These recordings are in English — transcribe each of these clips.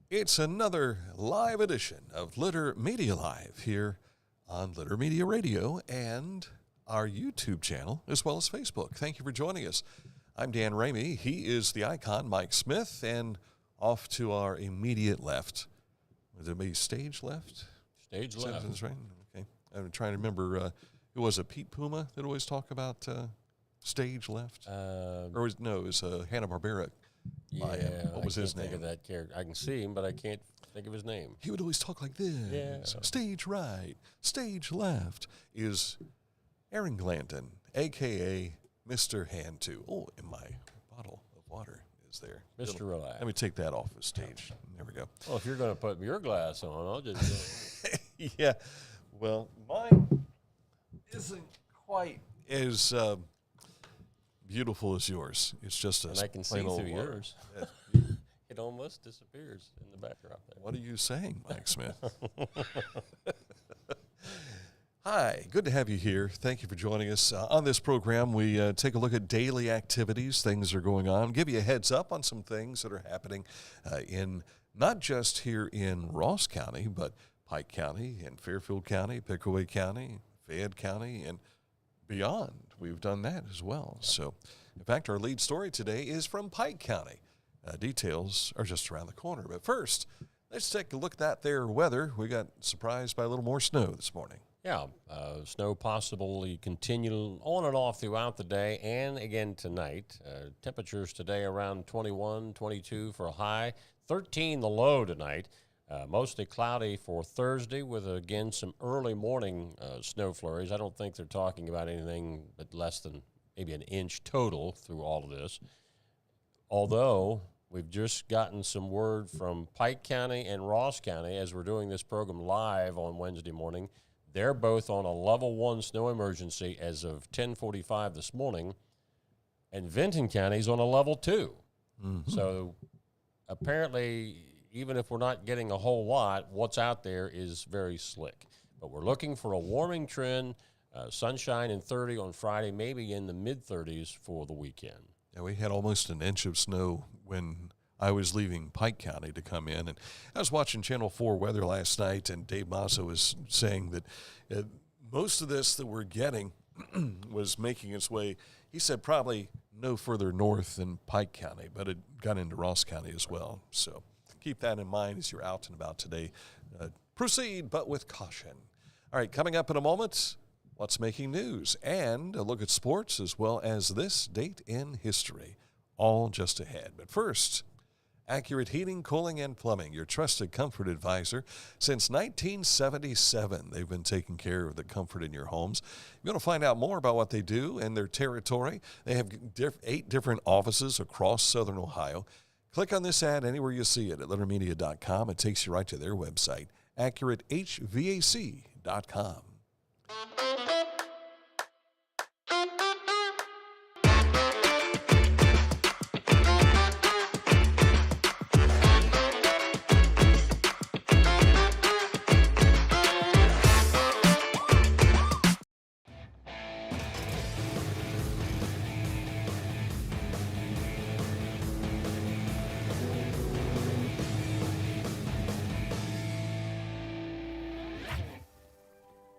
It's another live edition of Litter Media Live here on Litter Media Radio and our YouTube channel, as well as Facebook. Thank you for joining us. I'm Dan Ramey. He is the icon, Mike Smith, and off to our immediate left. Would it be stage left? Stage left. That's right. Okay. I'm trying to remember, who was it, Pete Puma that always talk about stage left? It was Hanna-Barbera. Yeah, what was his name? I can't think of that character. I can see him, but I can't think of his name. He would always talk like this. Yeah. Stage right, stage left is Aaron Glanton, a.k.a. Mr. Hand 2. Oh, and my bottle of water is there. Mr. Relax. Let me take that off the stage. There we go. Well, if you're going to put your glass on, I'll just Yeah. Well, mine isn't quite as beautiful as yours. It's just a and I can see plain old through water. yours. It almost disappears in the backdrop there. What are you saying, Mike Smith? Hi, good to have you here. Thank you for joining us. On this program, we take a look at daily activities, things that are going on, give you a heads up on some things that are happening in not just here in Ross County, but Pike County and Fairfield County, Pickaway County, Fayette County, and beyond. We've done that as well. So, in fact, our lead story today is from Pike County. Details are just around the corner. But first, let's take a look at that there weather. We got surprised by a little more snow this morning. Yeah, snow possibly continue on and off throughout the day and again tonight. Temperatures today around 21, 22 for a high, 13 the low tonight. Mostly cloudy for Thursday with, again, some early morning snow flurries. I don't think they're talking about anything but less than maybe an inch total through all of this. Although we've just gotten some word from Pike County and Ross County as we're doing this program live on Wednesday morning. They're both on a level 1 snow emergency as of 10:45 this morning, and Vinton County's on a level 2. Mm-hmm. So apparently, even if we're not getting a whole lot, what's out there is very slick. But we're looking for a warming trend, sunshine and 30 on Friday, maybe in the mid-30s for the weekend. Yeah, we had almost an inch of snow when I was leaving Pike County to come in. And I was watching Channel 4 weather last night, and Dave Mazza was saying that most of this that we're getting was making its way, he said, probably no further north than Pike County, but it got into Ross County as well. So keep that in mind as you're out and about today. Proceed, but with caution. All right, coming up in a moment, what's making news and a look at sports as well as this date in history, all just ahead. But first, Accurate Heating, Cooling, and Plumbing, your trusted comfort advisor. Since 1977, they've been taking care of the comfort in your homes. You want to find out more about what they do and their territory? They have 8 different offices across Southern Ohio. Click on this ad anywhere you see it at littermedia.com. It takes you right to their website, accuratehvac.com.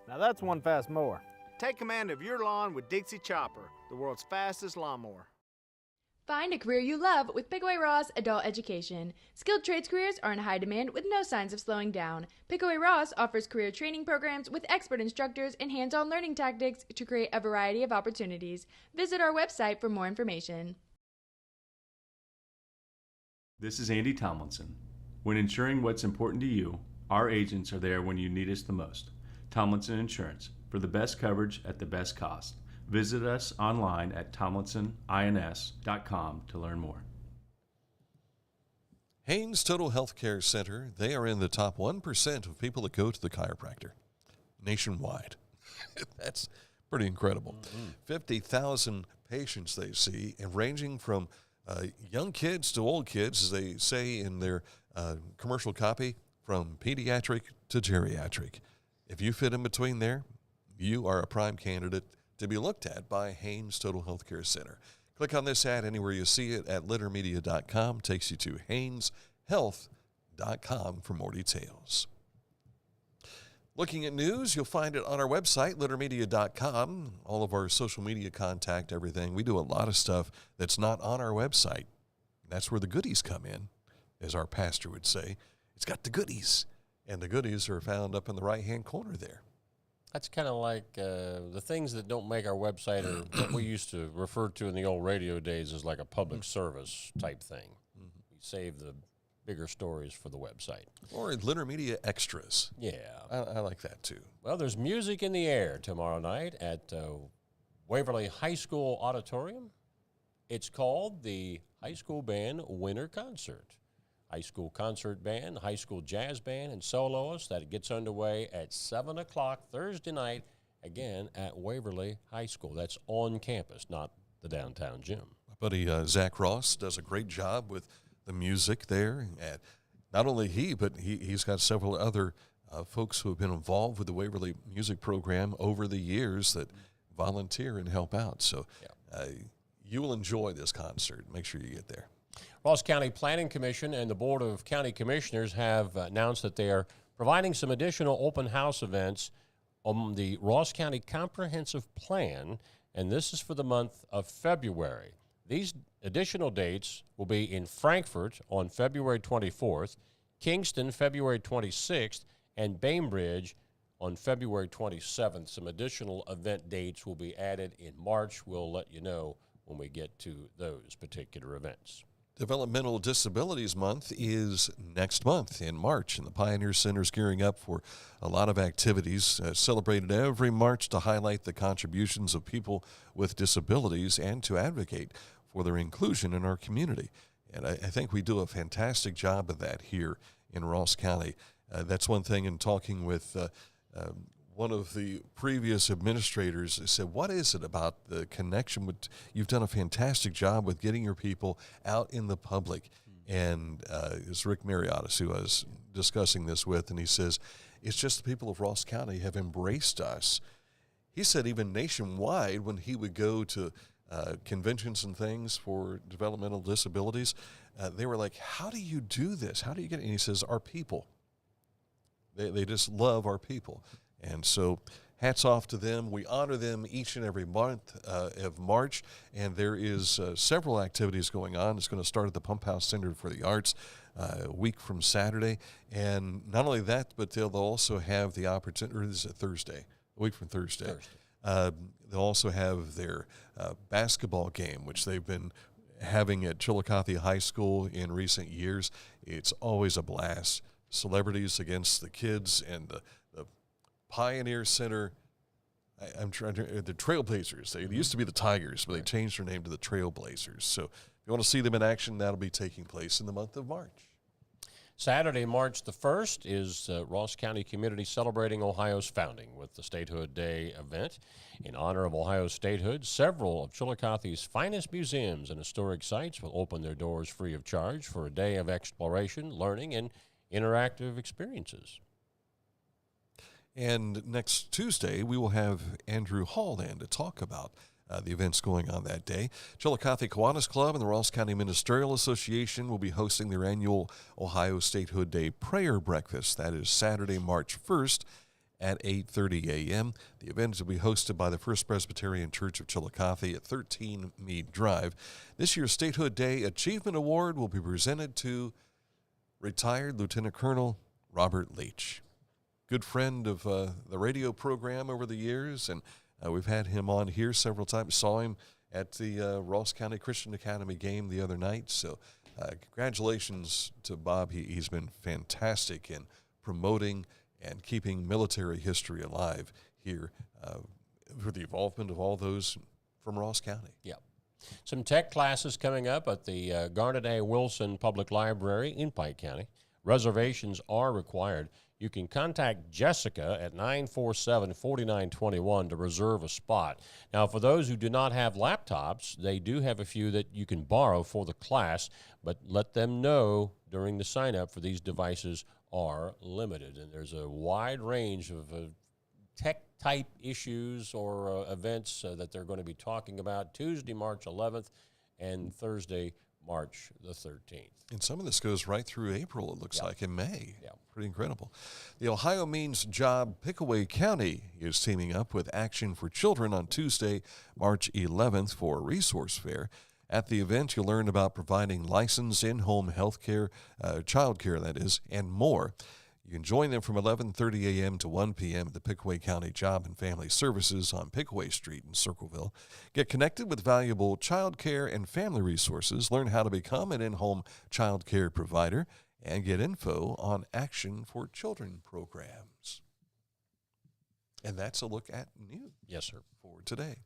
Now that's one fast mower. Take command of your lawn with Dixie Chopper, the world's fastest lawnmower. Find a career you love with Pickaway Ross Adult Education. Skilled trades careers are in high demand with no signs of slowing down. Pickaway Ross offers career training programs with expert instructors and hands-on learning tactics to create a variety of opportunities. Visit our website for more information. This is Andy Tomlinson. When ensuring what's important to you, our agents are there when you need us the most. Tomlinson Insurance, for the best coverage at the best cost. Visit us online at tomlinsonins.com to learn more. Haynes Total Health Care Center, they are in the top 1% of people that go to the chiropractor nationwide. That's pretty incredible. 50,000 patients they see, and ranging from young kids to old kids, as they say in their commercial copy, from pediatric to geriatric. If you fit in between there, you are a prime candidate to be looked at by Haynes Total Health Care Center. Click on this ad anywhere you see it at littermedia.com. Takes you to hayneshealth.com. littermedia.com for more details. Looking at news, you'll find it on our website, littermedia.com. All of our social media contact, everything. We do a lot of stuff that's not on our website. That's where the goodies come in, as our pastor would say. It's got the goodies, and the goodies are found up in the right-hand corner there. That's kind of like the things that don't make our website, or what we used to refer to in the old radio days as like a public service type thing. Mm-hmm. We save the bigger stories for the website. Or Litter Media Extras. Yeah. I like that too. Well, there's music in the air tomorrow night at Waverly High School Auditorium. It's called the High School Band Winter Concert. High school concert band, high school jazz band, and soloists. That gets underway at 7 o'clock Thursday night, again at Waverly High School. That's on campus, not the downtown gym. My buddy Zach Ross does a great job with the music there. And not only he, but he's got several other folks who have been involved with the Waverly Music Program over the years that volunteer and help out. So you will enjoy this concert. Make sure you get there. Ross County Planning Commission and the Board of County Commissioners have announced that they are providing some additional open house events on the Ross County Comprehensive Plan, and this is for the month of February. These additional dates will be in Frankfort on February 24th, Kingston February 26th, and Bainbridge on February 27th. Some additional event dates will be added in March. We'll let you know when we get to those particular events. Developmental Disabilities Month is next month in March, and the Pioneer Center is gearing up for a lot of activities celebrated every March to highlight the contributions of people with disabilities and to advocate for their inclusion in our community. And I think we do a fantastic job of that here in Ross County. That's one thing in talking with one of the previous administrators said, what is it about the connection with, you've done a fantastic job with getting your people out in the public. And it's Rick Mariotis who I was discussing this with, and he says, it's just the people of Ross County have embraced us. He said even nationwide, when he would go to conventions and things for developmental disabilities, they were like, how do you do this? How do you get it? And he says, our people. They just love our people. And so hats off to them. We honor them each and every month of March, and there is several activities going on. It's going to start at the Pump House Center for the Arts a week from Saturday. And not only that, but they'll also have the opportunity, or this is Thursday, a week from Thursday. They'll also have their basketball game, which they've been having at Chillicothe High School in recent years. It's always a blast. Celebrities against the kids, and the Pioneer Center, I'm trying to, the Trailblazers. They used to be the Tigers, but they changed their name to the Trailblazers. So if you want to see them in action, that'll be taking place in the month of March. Saturday, March the 1st, is Ross County Community celebrating Ohio's founding with the Statehood Day event. In honor of Ohio's statehood, several of Chillicothe's finest museums and historic sites will open their doors free of charge for a day of exploration, learning, and interactive experiences. And next Tuesday, we will have Andrew Hall in to talk about the events going on that day. Chillicothe Kiwanis Club and the Ross County Ministerial Association will be hosting their annual Ohio Statehood Day prayer breakfast. That is Saturday, March 1st at 8:30 a.m. The event will be hosted by the First Presbyterian Church of Chillicothe at 13 Meade Drive. This year's Statehood Day Achievement Award will be presented to retired Lieutenant Colonel Robert Leach. Good friend of the radio program over the years, and we've had him on here several times. Saw him at the Ross County Christian Academy game the other night. So congratulations to Bob. He's been fantastic in promoting and keeping military history alive here for the involvement of all those from Ross County. Yep. Some tech classes coming up at the Garnett A. Wilson Public Library in Pike County. Reservations are required. You can contact Jessica at 947-4921 to reserve a spot. Now, for those who do not have laptops, they do have a few that you can borrow for the class, but let them know during the sign-up for these devices are limited. And there's a wide range of tech-type issues or events that they're going to be talking about Tuesday, March 11th, and Thursday, March the 13th. And some of this goes right through April, it looks like, in May. Yeah. Pretty incredible. The Ohio Means Job Pickaway County is teaming up with Action for Children on Tuesday, March 11th for a resource fair. At the event, you'll learn about providing licensed in-home health care, child care, that is, and more. You can join them from 11:30 a.m. to 1 p.m. at the Pickaway County Job and Family Services on Pickaway Street in Circleville. Get connected with valuable child care and family resources, learn how to become an in-home child care provider, and get info on Action for Children programs. And that's a look at news. Yes, sir. For today.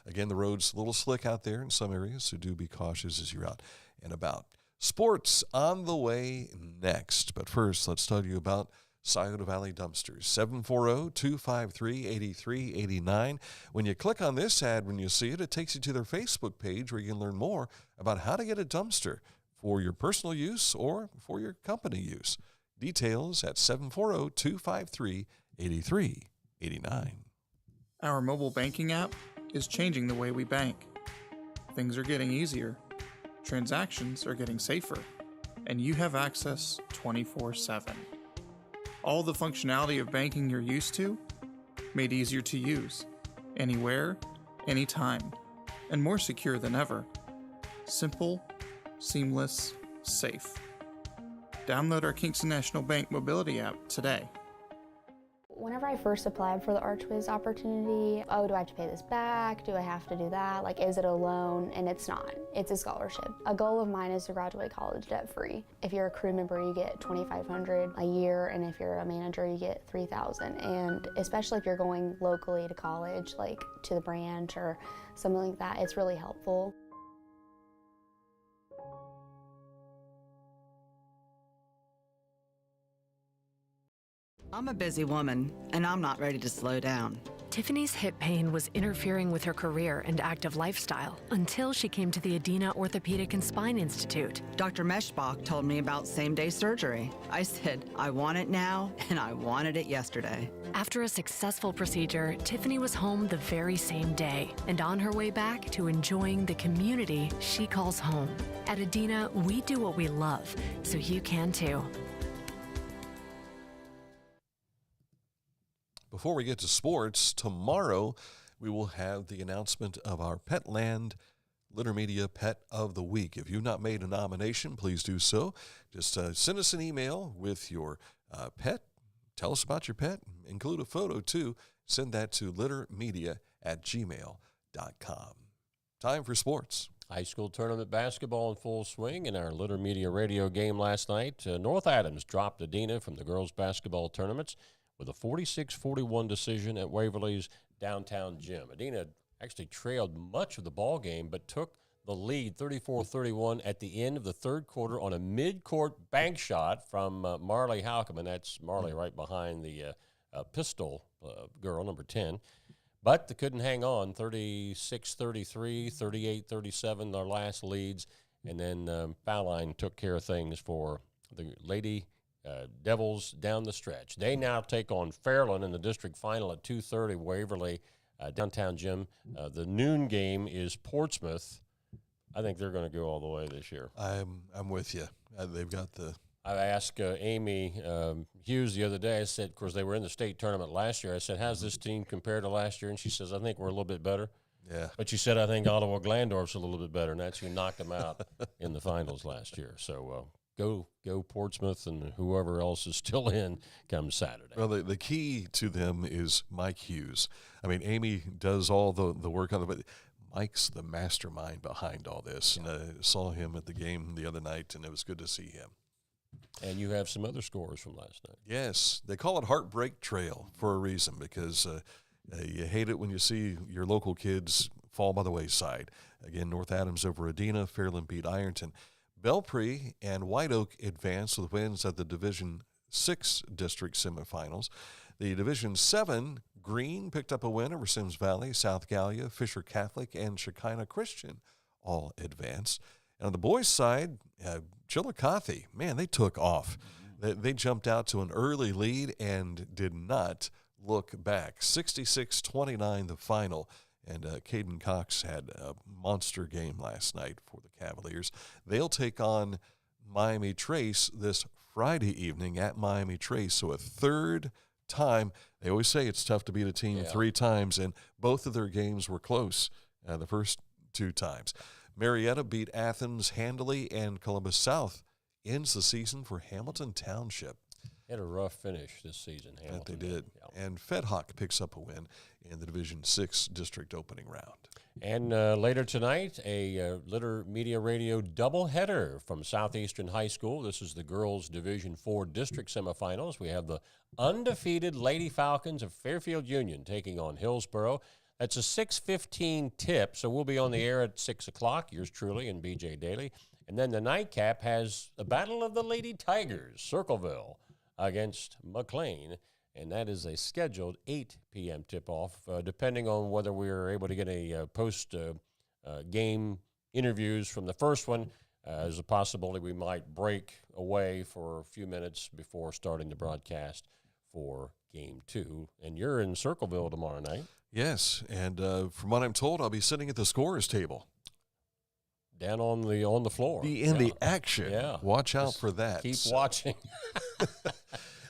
Again, the road's a little slick out there in some areas, so do be cautious as you're out and about. Sports on the way next. But first, let's tell you about Scioto Valley Dumpsters, 740-253-8389. When you click on this ad, when you see it, it takes you to their Facebook page where you can learn more about how to get a dumpster for your personal use or for your company use. Details at 740-253-8389. Our mobile banking app is changing the way we bank. Things are getting easier, transactions are getting safer, and you have access 24/7. All the functionality of banking you're used to, made easier to use, anywhere, anytime, and more secure than ever. Simple, seamless, safe. Download our Kingston National Bank mobility app today. Whenever I first applied for the Archways opportunity, oh, do I have to pay this back? Do I have to do that? Like, is it a loan? And it's not. It's a scholarship. A goal of mine is to graduate college debt-free. If you're a crew member, you get $2,500 a year, and if you're a manager, you get $3,000. And especially if you're going locally to college, like to the branch or something like that, it's really helpful. I'm a busy woman, and I'm not ready to slow down. Tiffany's hip pain was interfering with her career and active lifestyle until she came to the Adena Orthopedic and Spine Institute. Dr. Meshbach told me about same-day surgery. I said, I want it now, and I wanted it yesterday. After a successful procedure, Tiffany was home the very same day and on her way back to enjoying the community she calls home. At Adena, we do what we love, so you can too. Before we get to sports, tomorrow we will have the announcement of our Petland Litter Media Pet of the Week. If you've not made a nomination, please do so. Just send us an email with your pet. Tell us about your pet. Include a photo, too. Send that to littermedia@gmail.com. Time for sports. High school tournament basketball in full swing in our Litter Media radio game last night. North Adams dropped Adena from the girls' basketball tournaments with a 46-41 decision at Waverly's downtown gym. Adena actually trailed much of the ball game, but took the lead 34-31 at the end of the third quarter on a mid-court bank shot from Marley Halcomb. That's Marley right behind the pistol girl, number 10. But they couldn't hang on, 36-33, 38-37, their last leads. And then foul line took care of things for the Lady Devils down the stretch. They now take on Fairland in the district final at 2:30, Waverly, downtown gym. The noon game is Portsmouth. I think they're going to go all the way this year. I'm with you. They've got the. I asked Amy Hughes the other day. I said, of course, they were in the state tournament last year. I said, how's this team compared to last year? And she says, I think we're a little bit better. Yeah. But she said, I think Ottawa Glandorf's a little bit better, and that's who knocked them out in the finals last year. So go Portsmouth, and whoever else is still in come Saturday. Well, the key to them is Mike Hughes. I mean, Amy does all the work on it, but Mike's the mastermind behind all this. And I saw him at the game the other night, and it was good to see him. And you have some other scores from last night. Yes. They call it Heartbreak Trail for a reason, because you hate it when you see your local kids fall by the wayside. Again, North Adams over Adena, Fairland beat Ironton. Belpre and White Oak advanced with wins at the Division 6 district semifinals. The Division 7, Green picked up a win over Sims Valley, South Gallia, Fisher Catholic, and Shekinah Christian all advanced. And on the boys' side, Chillicothe, man, they took off. They jumped out to an early lead and did not look back. 66-29 the final. And Caden Cox had a monster game last night for the Cavaliers. They'll take on Miami Trace this Friday evening at Miami Trace. So a third time. They always say it's tough to beat a team 3 times, and both of their games were close the first 2 times. Marietta beat Athens handily, and Columbus South ends the season for Hamilton Township. Had a rough finish this season, Hamilton. That they did. Yeah. And Fedhawk picks up a win in the Division 6 district opening round. And later tonight, a Litter Media Radio doubleheader from Southeastern High School. This is the girls' Division 4 district semifinals. We have the undefeated Lady Falcons of Fairfield Union taking on Hillsboro. That's a 6:15 tip, so we'll be on the air at 6 o'clock, yours truly and BJ Daly. And then the nightcap has the Battle of the Lady Tigers, Circleville against McLean. And that is a scheduled 8 p.m. tip-off, depending on whether we are able to get a post-game interviews from the first one. There's a possibility we might break away for a few minutes before starting the broadcast for Game 2. And you're in Circleville tomorrow night. Yes, and from what I'm told, I'll be sitting at the scorer's table. Down on the floor. Be in the action. Yeah. Watch out for that. Keep watching.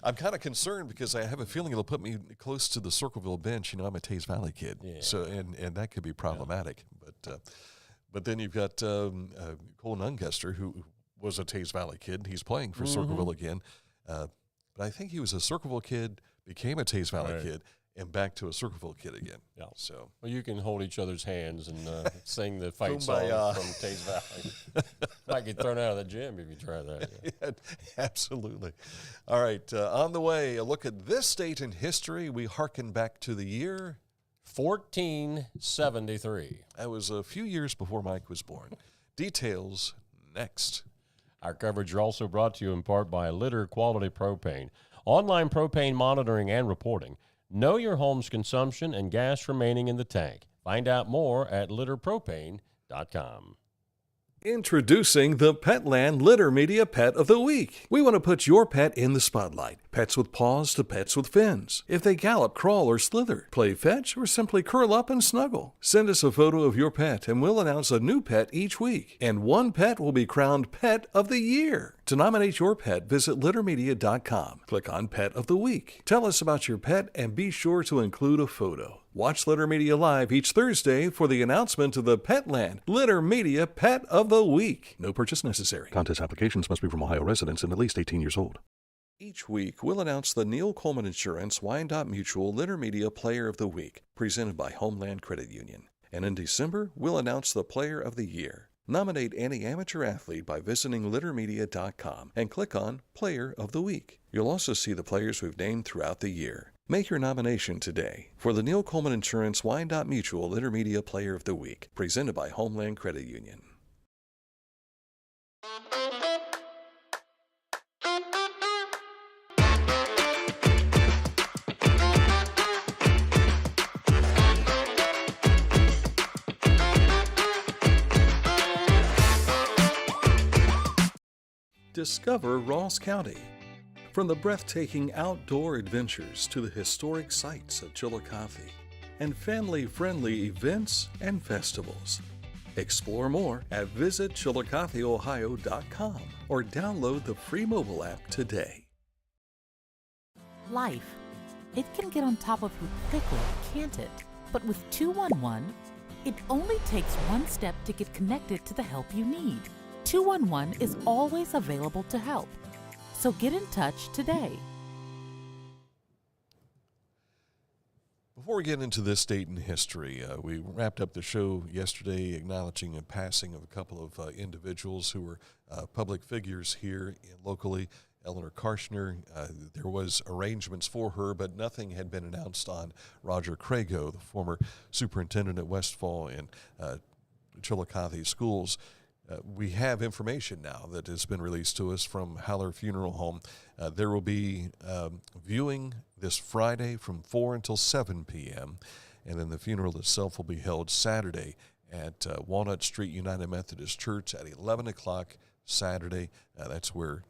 I'm kind of concerned because I have a feeling it'll put me close to the Circleville bench. You know, I'm a Taze Valley kid, so and that could be problematic. But then you've got Cole Nunguster, who was a Taze Valley kid. He's playing for Circleville again, but I think he was a Circleville kid, became a Taze Valley kid, and back to a Circleville kid again. Yeah. So well, you can hold each other's hands and sing the fight Kumbaya. song from Taze Valley. Might get thrown out of the gym if you try that. Yeah, absolutely. All right, on the way, a look at this date in history. We hearken back to the year 1473. That was a few years before Mike was born. Details next. Our coverage is also brought to you in part by Litter Quality Propane. Online propane monitoring and reporting. Know your home's consumption and gas remaining in the tank. Find out more at litterpropane.com. Introducing the Petland Litter Media Pet of the Week. We want to put your pet in the spotlight. Pets with paws to pets with fins. If they gallop, crawl, or slither, play fetch, or simply curl up and snuggle. Send us a photo of your pet and we'll announce a new pet each week. And one pet will be crowned Pet of the Year. To nominate your pet, visit littermedia.com. Click on Pet of the Week. Tell us about your pet and be sure to include a photo. Watch Litter Media Live each Thursday for the announcement of the Petland Litter Media Pet of the Week. No purchase necessary. Contest applications must be from Ohio residents and at least 18 years old. Each week, we'll announce the Neil Coleman Insurance Wyandotte Mutual Litter Media Player of the Week, presented by Homeland Credit Union. And in December, we'll announce the Player of the Year. Nominate any amateur athlete by visiting littermedia.com and click on Player of the Week. You'll also see the players we've named throughout the year. Make your nomination today for the Neil Coleman Insurance Wyandotte Mutual Litter Media Player of the Week, presented by Homeland Credit Union. Discover Ross County. From the breathtaking outdoor adventures to the historic sights of Chillicothe and family-friendly events and festivals. Explore more at visitchillicotheohio.com or download the free mobile app today. Life. It can get on top of you quickly, can't it? But with 211, it only takes one step to get connected to the help you need. 211 is always available to help. So get in touch today. Before we get into this date in history, we wrapped up the show yesterday acknowledging the passing of a couple of individuals who were public figures here locally. Eleanor Karshner, there was arrangements for her, but nothing had been announced on Roger Crago, the former superintendent at Westfall and Chillicothe schools. We have information now that has been released to us from Haller Funeral Home. There will be viewing this Friday from 4 until 7 p.m., and then the funeral itself will be held Saturday at Walnut Street United Methodist Church at 11 o'clock Saturday. That's where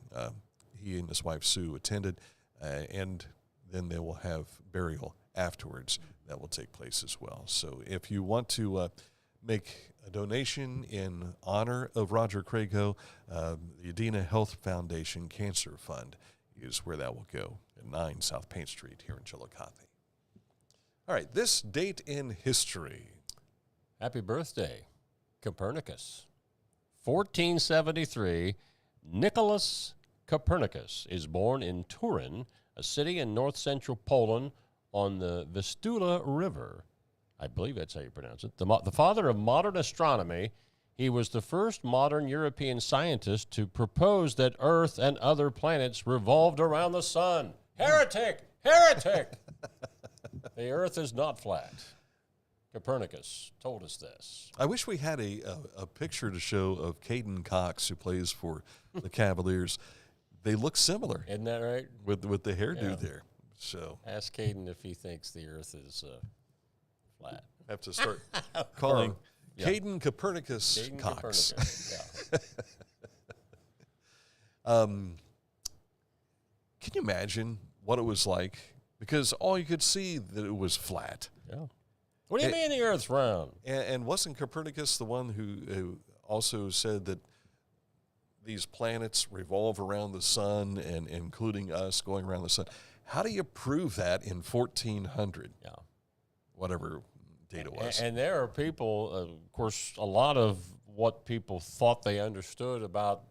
he and his wife Sue attended, and then they will have burial afterwards. That will take place as well. So if you want to make a donation in honor of Roger Crago, the Adena Health Foundation Cancer Fund is where that will go, at 9 South Paint Street here in Chillicothe. All right, this date in history. Happy birthday, Copernicus. 1473, Nicholas Copernicus is born in Turin, a city in north-central Poland on the Vistula River. I believe that's how you pronounce it. The father of modern astronomy, he was the first modern European scientist to propose that Earth and other planets revolved around the sun. Heretic! Heretic! The Earth is not flat. Copernicus told us this. I wish we had a picture to show of Caden Cox, who plays for the Cavaliers. They look similar. Isn't that right? With the hairdo there. So ask Caden if he thinks the Earth is flat. I have to start calling Caden Copernicus Caden Cox. Copernicus, Can you imagine what it was like? Because all you could see that it was flat. Yeah. What do you mean the Earth's round? And wasn't Copernicus the one who also said that these planets revolve around the sun, and including us going around the sun? How do you prove that in 1400? Yeah. Whatever date it was. And there are people, of course, a lot of what people thought they understood about,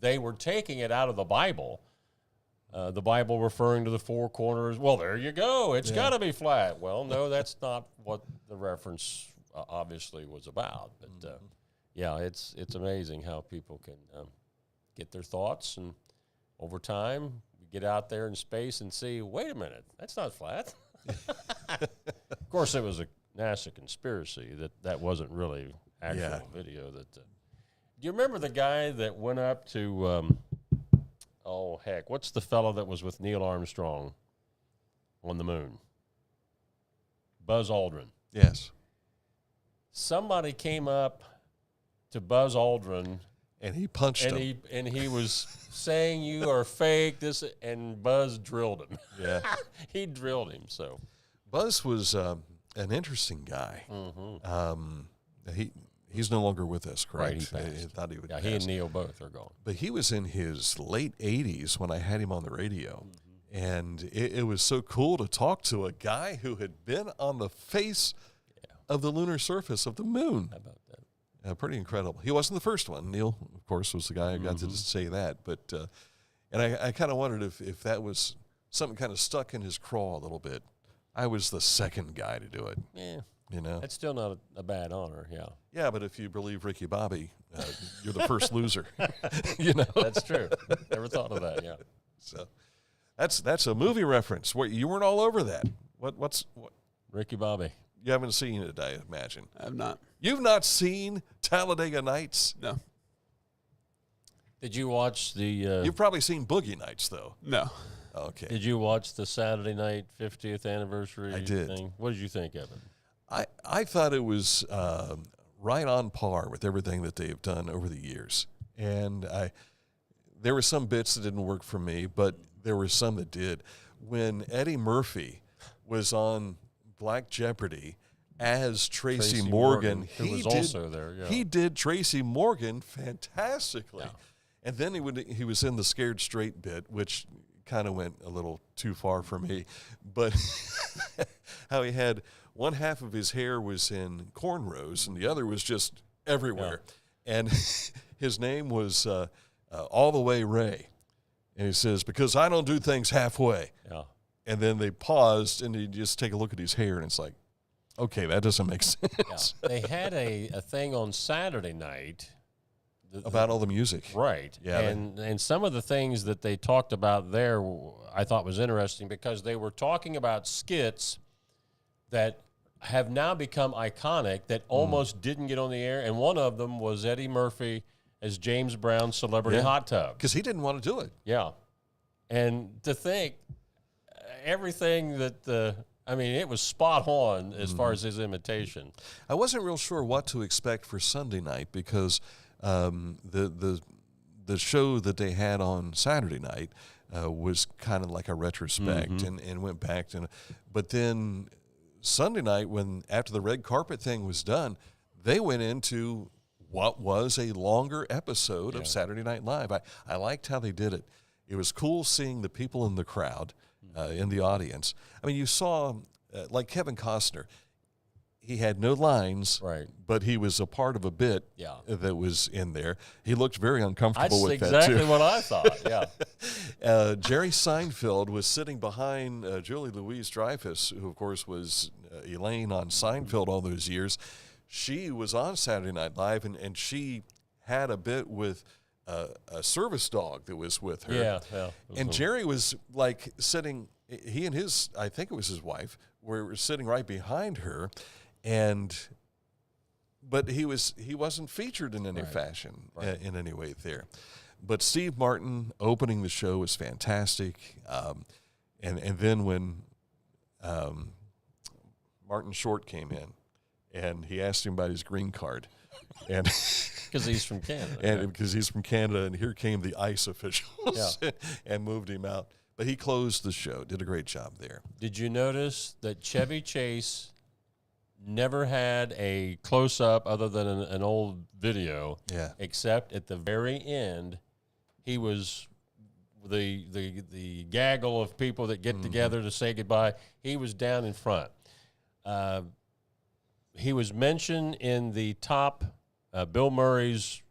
they were taking it out of the Bible. The Bible referring to the four corners. Well, there you go. It's got to be flat. Well, no, that's not what the reference obviously was about. But, yeah, it's amazing how people can get their thoughts. And over time, you get out there in space and see, wait a minute, that's not flat. Of course, it was a NASA conspiracy that wasn't really actual video. Do you remember the guy that went up to... oh, heck. What's the fellow that was with Neil Armstrong on the moon? Buzz Aldrin. Yes. Somebody came up to Buzz Aldrin. And he punched him. And he was saying, you are fake, and Buzz drilled him. Yeah. He drilled him, so. Buzz was an interesting guy. He's no longer with us, correct? Right, he passed. I thought he would pass. He and Neil both are gone. But he was in his late 80s when I had him on the radio. And it was so cool to talk to a guy who had been on the face of the lunar surface of the moon. How about that? Pretty incredible. He wasn't the first one. Neil, of course, was the guy who got to say that. But and I kind of wondered if that was something kind of stuck in his craw a little bit. I was the second guy to do it. Yeah. You know, that's still not a bad honor. Yeah. Yeah, but if you believe Ricky Bobby, you're the first loser. You know, that's true. Never thought of that. Yeah. So that's a movie reference. What, you weren't all over that? What's Ricky Bobby? You haven't seen it, I imagine. I have not. You've not seen Talladega Nights? No. Did you watch the? You've probably seen Boogie Nights, though. No. Okay. Did you watch the Saturday night 50th anniversary? I did. Thing? What did you think of it? I thought it was right on par with everything that they've done over the years. And there were some bits that didn't work for me, but there were some that did. When Eddie Murphy was on Black Jeopardy as Tracy Morgan, he did Tracy Morgan fantastically. Yeah. And then he was in the Scared Straight bit, which kind of went a little too far for me. But how he had one half of his hair was in cornrows and the other was just everywhere. Yeah. And his name was All the Way Ray. And he says, because I don't do things halfway. Yeah. And then they paused and you just take a look at his hair and it's like, okay, that doesn't make sense. Yeah. They had a thing on Saturday night. About all the music. Right. Yeah. And some of the things that they talked about there I thought was interesting because they were talking about skits that have now become iconic that almost didn't get on the air. And one of them was Eddie Murphy as James Brown's Celebrity Hot Tub. Because he didn't want to do it. Yeah. And to think everything that it was spot on as far as his imitation. I wasn't real sure what to expect for Sunday night because the show that they had on Saturday night was kind of like a retrospect and went back to, but then Sunday night after the red carpet thing was done, they went into what was a longer episode of Saturday Night Live. I liked how they did it. It was cool seeing the people in the crowd, in the audience. I mean, you saw, like Kevin Costner, he had no lines, right, but he was a part of a bit that was in there. He looked very uncomfortable with that, too. That's exactly what I thought, yeah. Jerry Seinfeld was sitting behind Julie Louis-Dreyfus, who, of course, was Elaine on Seinfeld all those years. She was on Saturday Night Live, and she had a bit with a service dog that was with her. Yeah. And Jerry was, like, sitting, he and his, I think it was his wife, were sitting right behind her, but he wasn't featured in any fashion, in any way there. But Steve Martin opening the show was fantastic. And then when Martin Short came in, and he asked him about his green card, and because he's from Canada, and because he's from Canada, and here came the ICE officials and moved him out. But he closed the show, did a great job there. Did you notice that Chevy Chase never had a close-up other than an old video, except at the very end, he was the gaggle of people that get together to say goodbye. He was down in front. He was mentioned in the top, Bill Murray's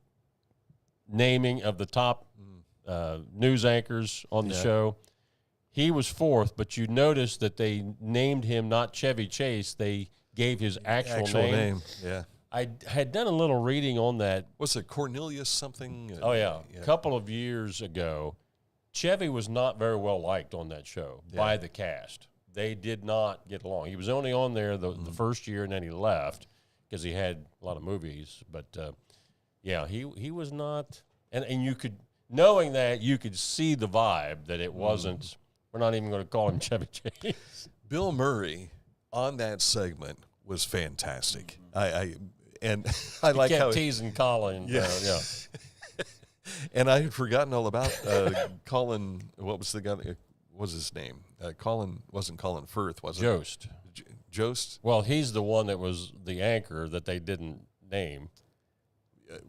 naming of the top news anchors on the show. He was fourth, but you noticed that they named him not Chevy Chase. They gave his actual name. Yeah. I had done a little reading on that. Was it Cornelius something? A couple of years ago, Chevy was not very well liked on that show by the cast. They did not get along. He was only on there the first year, and then he left because he had a lot of movies. But, he was not – and you could – knowing that, you could see the vibe that it wasn't – we're not even going to call him Chevy Chase. Bill Murray on that segment was fantastic. I like kept how teasing Colin. And I had forgotten all about Colin. What was the guy? What was his name? Colin wasn't Colin Firth, was it? Jost. Jost? Well, he's the one that was the anchor that they didn't name.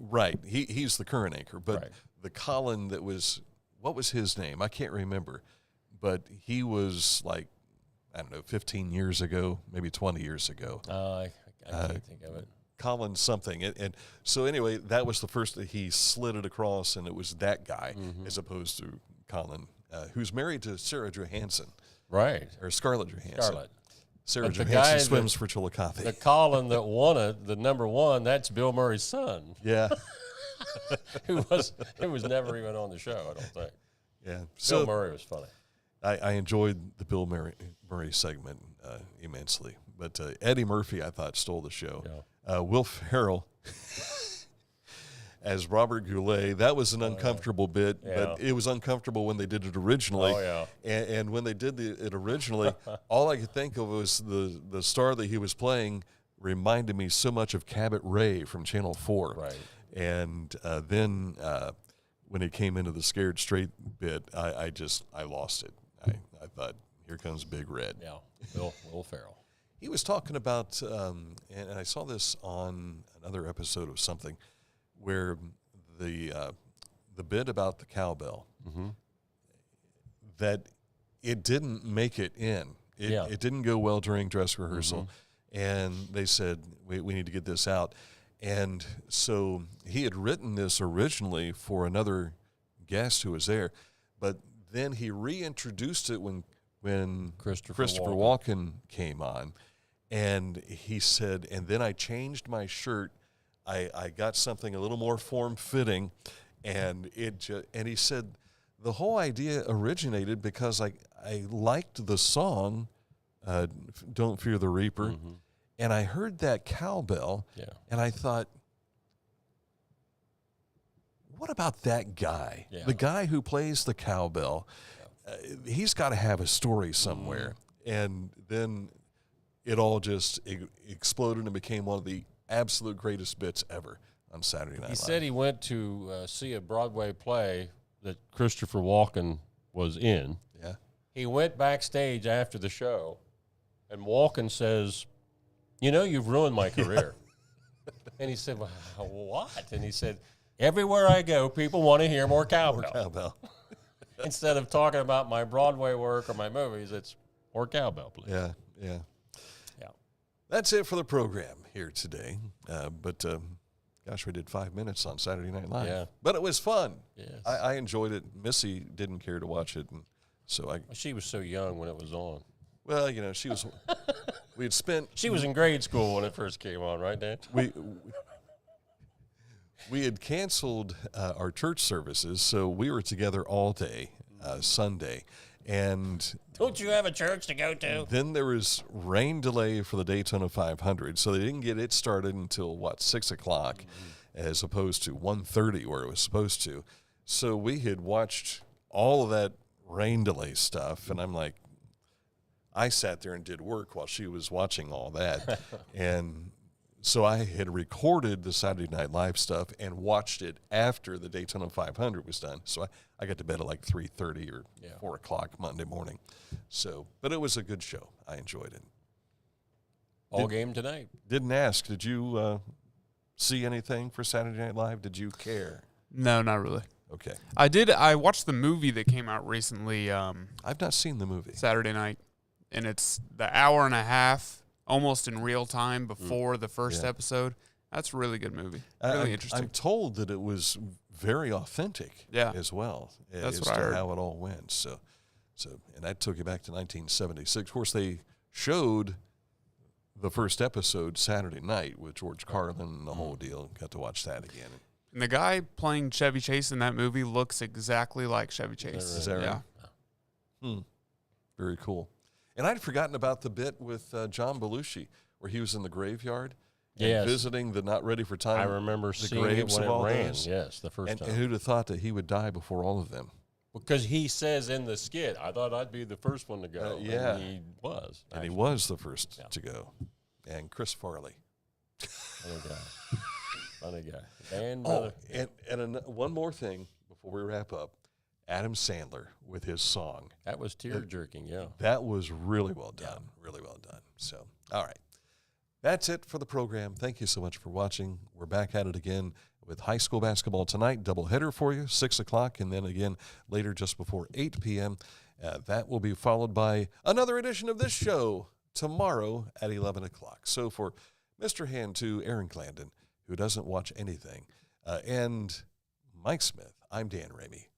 Right. He's the current anchor. But the Colin that was, what was his name? I can't remember. But he was like, I don't know, 15 years ago, maybe 20 years ago. I can't think of it. Colin something. And so anyway, that was the first that he slid it across, and it was that guy as opposed to Colin, who's married to Sarah Johansson. Right. Or Scarlett Johansson. Sarah but Johansson swims for Chillicothe. The Colin that won it, the number one, that's Bill Murray's son. Yeah. who was never even on the show, I don't think. Yeah. Bill Murray was funny. I enjoyed the Bill Murray segment immensely. But Eddie Murphy, I thought, stole the show. Yeah. Will Ferrell as Robert Goulet, that was an uncomfortable bit, but it was uncomfortable when they did it originally. Oh, yeah. And when they did it originally, all I could think of was the star that he was playing reminded me so much of Cabot Ray from Channel 4. Right. And then when he came into the Scared Straight bit, I lost it. I thought, here comes Big Red. Yeah, Will Ferrell. He was talking about, and I saw this on another episode of something, where the bit about the cowbell, that it didn't make it in. It didn't go well during dress rehearsal, and they said, we need to get this out. And so he had written this originally for another guest who was there, but then he reintroduced it when Christopher Walken came on. And he said, and then I changed my shirt. I got something a little more form-fitting, and and he said the whole idea originated because I liked the song, Don't Fear the Reaper, and I heard that cowbell, and I thought, what about that guy? Yeah. The guy who plays the cowbell, he's got to have a story somewhere. And then it all just exploded and became one of the absolute greatest bits ever on Saturday Night Live. He said he went to see a Broadway play that Christopher Walken was in. Yeah. He went backstage after the show, and Walken says, "You know, you've ruined my career." And he said, well, what? And he said, everywhere I go, people want to hear more cowbell. Cowbell. Instead of talking about my Broadway work or my movies, it's more cowbell, please. Yeah. Yeah. That's it for the program here today. But gosh, we did 5 minutes on Saturday Night Live. Yeah. But it was fun. Yes. I enjoyed it. Missy didn't care to watch it, and so She was so young when it was on. Well, you know, she was. We had spent. She was in grade school when it first came on, right, Dan? We had canceled our church services, so we were together all day Sunday, and Don't you have a church to go to? then there was rain delay for the Daytona 500, so they didn't get it started until 6 o'clock, as opposed to 1:30 where it was supposed to. So we had watched all of that rain delay stuff, and I'm like, I sat there and did work while she was watching all that, and so I had recorded the Saturday Night Live stuff and watched it after the Daytona 500 was done. So I got to bed at 3:30 or 4 o'clock Monday morning. So, but it was a good show. I enjoyed it. All game tonight. Didn't ask. Did you see anything for Saturday Night Live? Did you care? No, not really. Okay. I did. I watched the movie that came out recently. I've not seen the movie. Saturday night, and it's the hour and a half, almost in real time before the first episode. That's a really good movie. Really interesting. I'm told that it was very authentic as well. That's as what I to heard. how it all went. So, and that took you back to 1976. Of course, they showed the first episode Saturday night with George Carlin and the whole deal. Got to watch that again. And the guy playing Chevy Chase in that movie looks exactly like Chevy Chase. Is that right? Yeah. Very cool. And I'd forgotten about the bit with John Belushi where he was in the graveyard and visiting the not ready for time. I remember the seeing graves it when of all it ran. those. Yes, the first time. And who'd have thought that he would die before all of them? Because he says in the skit, I thought I'd be the first one to go. Yeah. And he was. And he was the first to go. And Chris Farley. Funny guy. Funny guy. And one more thing before we wrap up. Adam Sandler with his song. That was tear-jerking, yeah. That was really well done. Really well done. So, all right. That's it for the program. Thank you so much for watching. We're back at it again with high school basketball tonight. Doubleheader for you, 6 o'clock, and then again later just before 8 p.m. That will be followed by another edition of this show tomorrow at 11 o'clock. So for Mr. Hand 2, Aaron Clandon, who doesn't watch anything, and Mike Smith, I'm Dan Ramey.